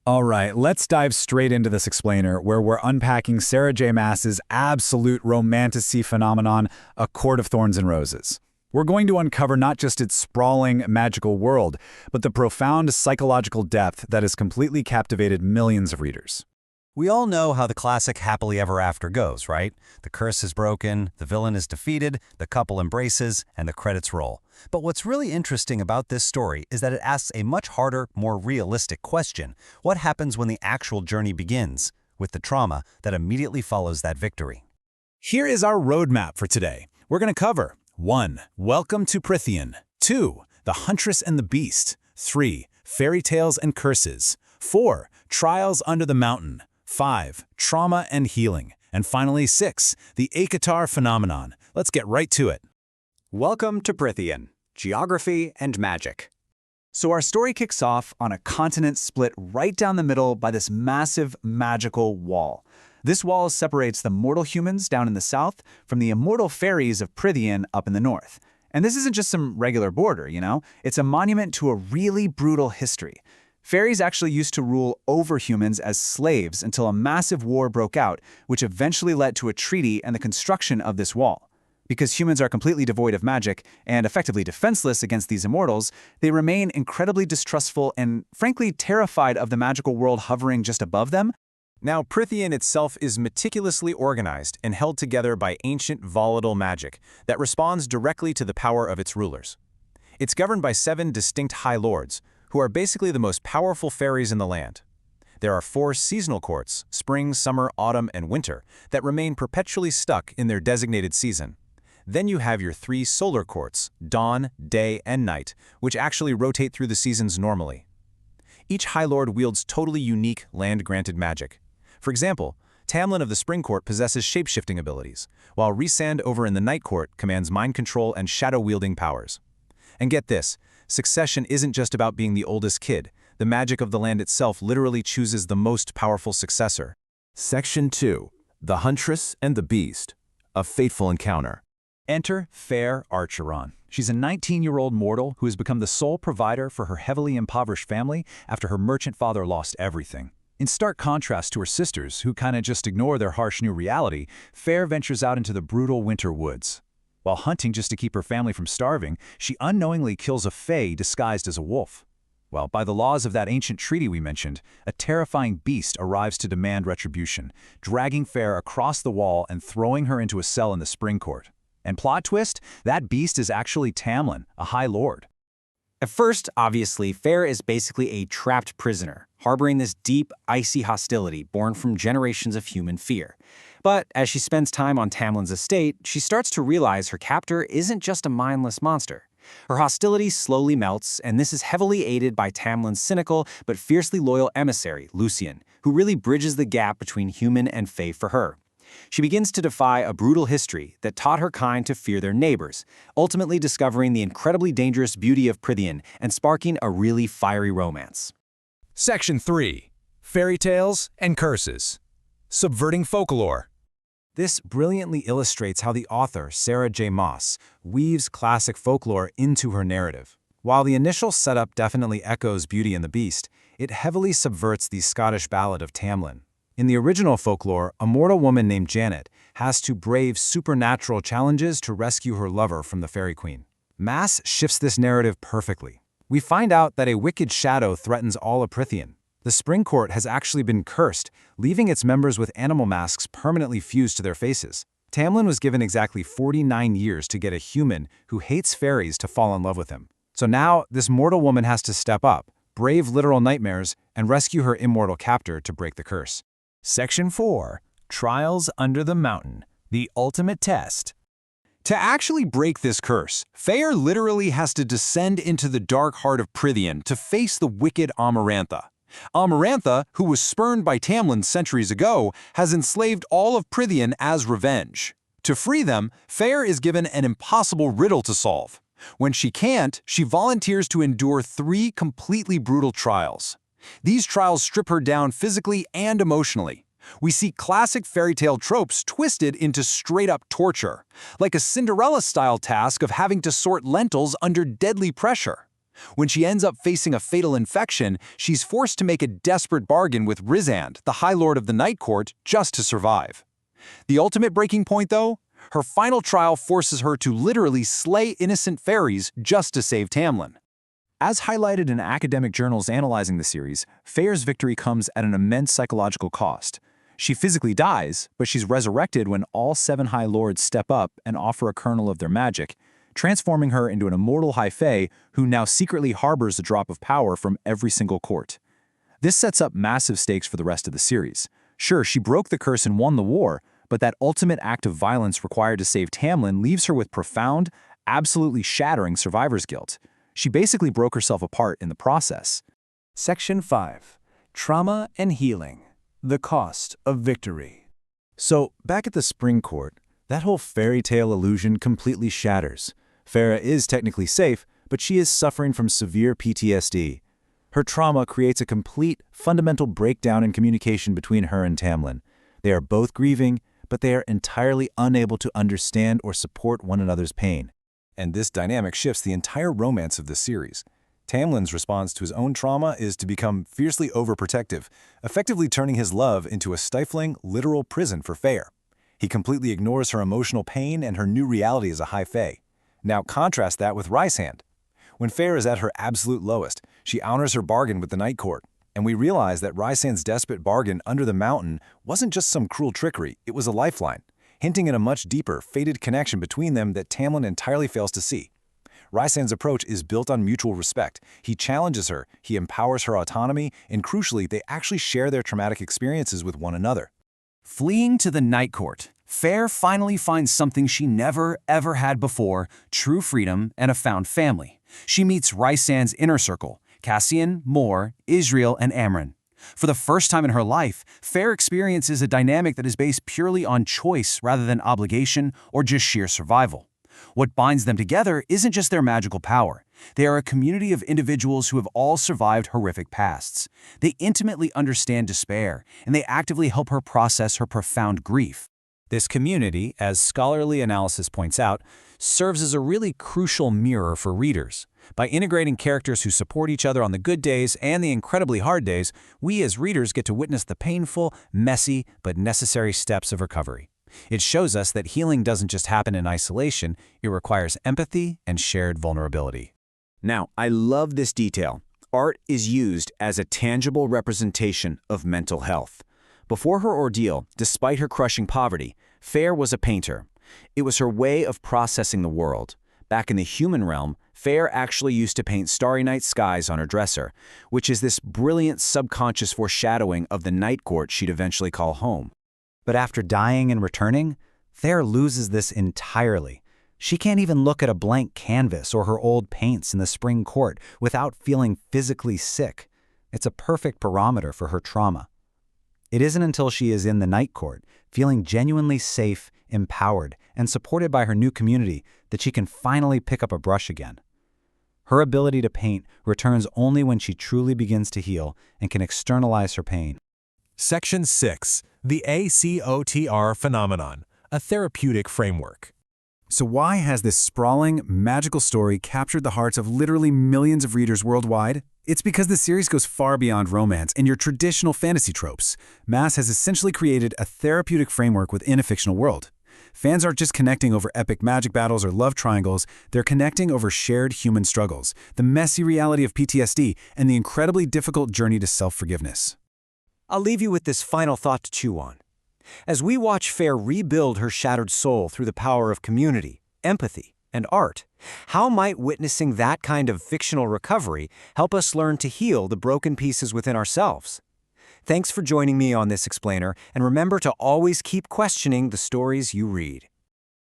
All right, let's dive straight into this explainer where we're unpacking Sarah J. Maas's absolute romantasy phenomenon, A Court of Thorns and Roses. We're going to uncover not just its sprawling, magical world, but the profound psychological depth that has completely captivated millions of readers. We all know how the classic happily ever after goes, right? The curse is broken, the villain is defeated, the couple embraces, and the credits roll. But what's really interesting about this story is that it asks a much harder, more realistic question. What happens when the actual journey begins, with the trauma that immediately follows that victory? Here is our roadmap for today. We're going to cover 1. Welcome to Prythian. 2. The Huntress and the Beast. 3. Fairy Tales and Curses. 4. Trials Under the Mountain. 5. Trauma and Healing. And finally 6. The ACOTAR phenomenon. Let's get right to it. Welcome to Prythian, Geography and Magic. So our story kicks off on a continent split right down the middle by this massive magical wall. This wall separates the mortal humans down in the south from the immortal fairies of Prythian up in the north. And this isn't just some regular border, It's a monument to a really brutal history. Fairies actually used to rule over humans as slaves until a massive war broke out, which eventually led to a treaty and the construction of this wall. Because humans are completely devoid of magic and effectively defenseless against these immortals, they remain incredibly distrustful and, frankly, terrified of the magical world hovering just above them. Now, Prythian itself is meticulously organized and held together by ancient volatile magic that responds directly to the power of its rulers. It's governed by 7 distinct High Lords, who are basically the most powerful fairies in the land. There are 4 seasonal courts, spring, summer, autumn, and winter, that remain perpetually stuck in their designated season. Then you have your 3 solar courts, dawn, day, and night, which actually rotate through the seasons normally. Each High Lord wields totally unique land-granted magic. For example, Tamlin of the Spring Court possesses shape-shifting abilities, while Rhysand over in the Night Court commands mind control and shadow-wielding powers. And get this, succession isn't just about being the oldest kid. The magic of the land itself literally chooses the most powerful successor. Section 2. The Huntress and the Beast. A Fateful Encounter. Enter Feyre Archeron. She's a 19-year-old mortal who has become the sole provider for her heavily impoverished family after her merchant father lost everything. In stark contrast to her sisters, who kinda just ignore their harsh new reality, Feyre ventures out into the brutal winter woods. While hunting just to keep her family from starving, she unknowingly kills a fae disguised as a wolf. Well, by the laws of that ancient treaty we mentioned, a terrifying beast arrives to demand retribution, dragging Feyre across the wall and throwing her into a cell in the Spring Court. And plot twist, that beast is actually Tamlin, a High Lord. At first, obviously, Feyre is basically a trapped prisoner, harboring this deep, icy hostility born from generations of human fear. But as she spends time on Tamlin's estate, she starts to realize her captor isn't just a mindless monster. Her hostility slowly melts, and this is heavily aided by Tamlin's cynical but fiercely loyal emissary, Lucien, who really bridges the gap between human and fae for her. She begins to defy a brutal history that taught her kind to fear their neighbors, ultimately discovering the incredibly dangerous beauty of Prythian and sparking a really fiery romance. Section 3. Fairy Tales and Curses. Subverting Folklore. This brilliantly illustrates how the author, Sarah J. Maas, weaves classic folklore into her narrative. While the initial setup definitely echoes Beauty and the Beast, it heavily subverts the Scottish ballad of Tamlin. In the original folklore, a mortal woman named Janet has to brave supernatural challenges to rescue her lover from the Fairy Queen. Maas shifts this narrative perfectly. We find out that a wicked shadow threatens all of Prythian. The Spring Court has actually been cursed, leaving its members with animal masks permanently fused to their faces. Tamlin was given exactly 49 years to get a human who hates fairies to fall in love with him. So now, this mortal woman has to step up, brave literal nightmares, and rescue her immortal captor to break the curse. Section 4. Trials Under the Mountain. The Ultimate Test. To actually break this curse, Feyre literally has to descend into the dark heart of Prythian to face the wicked Amarantha. Amarantha, who was spurned by Tamlin centuries ago, has enslaved all of Prythian as revenge. To free them, Feyre is given an impossible riddle to solve. When she can't, she volunteers to endure 3 completely brutal trials. These trials strip her down physically and emotionally. We see classic fairy tale tropes twisted into straight-up torture, like a Cinderella-style task of having to sort lentils under deadly pressure. When she ends up facing a fatal infection, she's forced to make a desperate bargain with Rhysand, the High Lord of the Night Court, just to survive. The ultimate breaking point, though? Her final trial forces her to literally slay innocent fairies just to save Tamlin. As highlighted in academic journals analyzing the series, Feyre's victory comes at an immense psychological cost. She physically dies, but she's resurrected when all 7 High Lords step up and offer a kernel of their magic, transforming her into an immortal High Fae who now secretly harbors a drop of power from every single court. This sets up massive stakes for the rest of the series. Sure, she broke the curse and won the war, but that ultimate act of violence required to save Tamlin leaves her with profound, absolutely shattering survivor's guilt. She basically broke herself apart in the process. Section 5. Trauma and Healing. The Cost of Victory. So, back at the Spring Court, that whole fairy tale illusion completely shatters. Feyre is technically safe, but she is suffering from severe PTSD. Her trauma creates a complete, fundamental breakdown in communication between her and Tamlin. They are both grieving, but they are entirely unable to understand or support one another's pain. And this dynamic shifts the entire romance of the series. Tamlin's response to his own trauma is to become fiercely overprotective, effectively turning his love into a stifling, literal prison for Feyre. He completely ignores her emotional pain and her new reality as a High Fae. Now contrast that with Rhysand. When Feyre is at her absolute lowest, she honors her bargain with the Night Court, and we realize that Rhysand's desperate bargain under the mountain wasn't just some cruel trickery, it was a lifeline, hinting at a much deeper, fated connection between them that Tamlin entirely fails to see. Rhysand's approach is built on mutual respect. He challenges her, he empowers her autonomy, and crucially, they actually share their traumatic experiences with one another. Fleeing to the Night Court, Feyre finally finds something she never, ever had before: true freedom and a found family. She meets Rhysand's inner circle: Cassian, Mor, Israel, and Amren. For the first time in her life, Feyre experiences a dynamic that is based purely on choice rather than obligation or just sheer survival. What binds them together isn't just their magical power. They are a community of individuals who have all survived horrific pasts. They intimately understand despair, and they actively help her process her profound grief. This community, as scholarly analysis points out, serves as a really crucial mirror for readers. By integrating characters who support each other on the good days and the incredibly hard days, we as readers get to witness the painful, messy, but necessary steps of recovery. It shows us that healing doesn't just happen in isolation, it requires empathy and shared vulnerability. Now, I love this detail. Art is used as a tangible representation of mental health. Before her ordeal, despite her crushing poverty, Feyre was a painter. It was her way of processing the world. Back in the human realm, Feyre actually used to paint starry night skies on her dresser, which is this brilliant subconscious foreshadowing of the Night Court she'd eventually call home. But after dying and returning, Feyre loses this entirely. She can't even look at a blank canvas or her old paints in the Spring Court without feeling physically sick. It's a perfect barometer for her trauma. It isn't until she is in the Night Court, feeling genuinely safe, empowered, and supported by her new community, that she can finally pick up a brush again. Her ability to paint returns only when she truly begins to heal and can externalize her pain. Section 6. The ACOTAR Phenomenon, a therapeutic framework. So why has this sprawling, magical story captured the hearts of literally millions of readers worldwide? It's because the series goes far beyond romance and your traditional fantasy tropes. Maas has essentially created a therapeutic framework within a fictional world. Fans aren't just connecting over epic magic battles or love triangles, they're connecting over shared human struggles, the messy reality of PTSD, and the incredibly difficult journey to self-forgiveness. I'll leave you with this final thought to chew on. As we watch Feyre rebuild her shattered soul through the power of community, empathy, and art, how might witnessing that kind of fictional recovery help us learn to heal the broken pieces within ourselves? Thanks for joining me on this explainer, and remember to always keep questioning the stories you read.